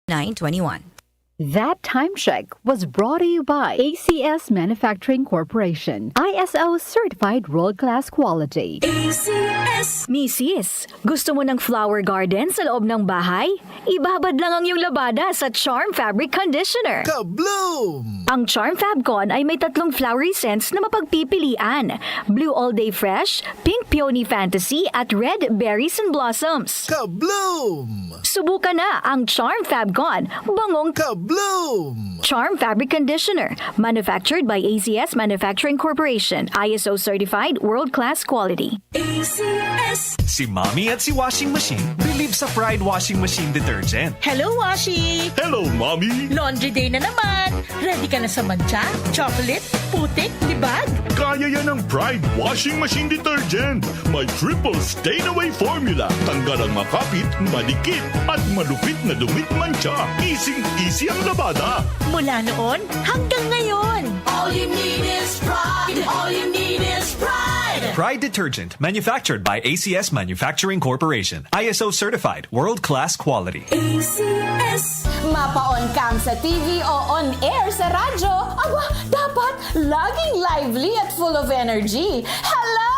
921. That time check was brought to you by ACS Manufacturing Corporation, ISO certified world-class quality. ACS! Misis, gusto mo ng flower garden sa loob ng bahay? Ibabad lang ang iyong labada sa Charm Fabric Conditioner. Kabloom! Ang Charm Fabcon ay may 3 flowery scents na mapagpipilian. Blue All Day Fresh, Pink Peony Fantasy at Red Berries and Blossoms. Kabloom! Subukan na ang Charm Fabcon, bangong Kabloom! Charm Fabric Conditioner, manufactured by ACS Manufacturing Corporation, ISO certified world-class quality. ACS! Si Mommy at si Washing Machine believe sa Pride Washing Machine Detergent. Hello, Washi! Hello, Mommy! Laundry day na naman! Ready ka na sa mancha, chocolate, putik, libag? Kaya yan ng Pride Washing Machine Detergent. May triple stain-away formula. Tanggal ang makapit, malikit, at malupit na dumit mancha. Easy ang labada. Mula noon hanggang ngayon. All you need is pride. All you need is pride. Pride Detergent, manufactured by ACS Manufacturing Corporation. ISO certified, world-class quality. ACS! Mapa-on cam sa TV o on air sa radyo, aba, dapat laging lively at full of energy. Hello,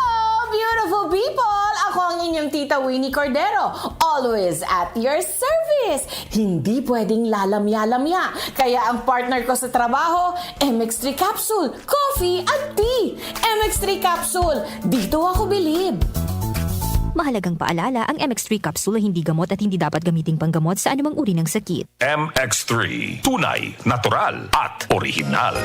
beautiful people! Ako ang inyong tita Winnie Cordero, always at your service. Hindi pwedeng lalamya-lamya. Kaya ang partner ko sa trabaho, MX3 Capsule, coffee at tea. MX3 Capsule, dito ako bilib. Mahalagang paalala, ang MX3 capsule ay hindi gamot at hindi dapat gamiting panggamot sa anumang uri ng sakit. MX3. Tunay, natural, at original.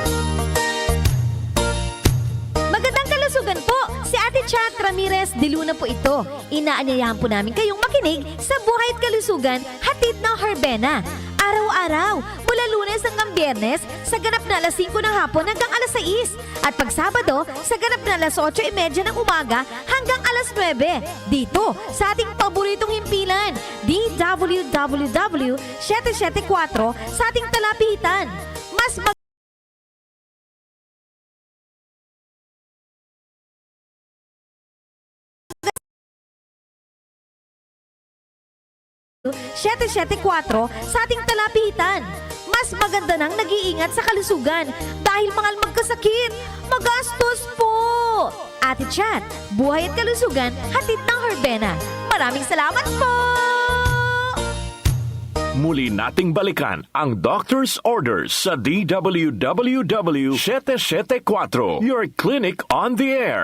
Magandang kalusugan po! Si Ate Chat Ramirez de Luna po ito. Inaanyayahan po namin kayong makinig sa Buhay at Kalusugan, hatid ng Herbena. Araw-araw, mula Lunes hanggang Biyernes, sa ganap na alas 5 ng hapon hanggang alas 6. At pag Sabado, sa ganap na alas 8:30 ng umaga hanggang alas 9. Dito, sa ating paboritong himpilan, DWWW 774 sa ating talapitan. Mas 774 sa ating talapitan. Mas maganda nang nag-iingat sa kalusugan dahil mahal magkasakit. Magastos po! Ate Chat, Buhay at Kalusugan, hatid ng Herbena. Maraming salamat po! Muli nating balikan ang Doctor's Orders sa DWWW 774, your clinic on the air.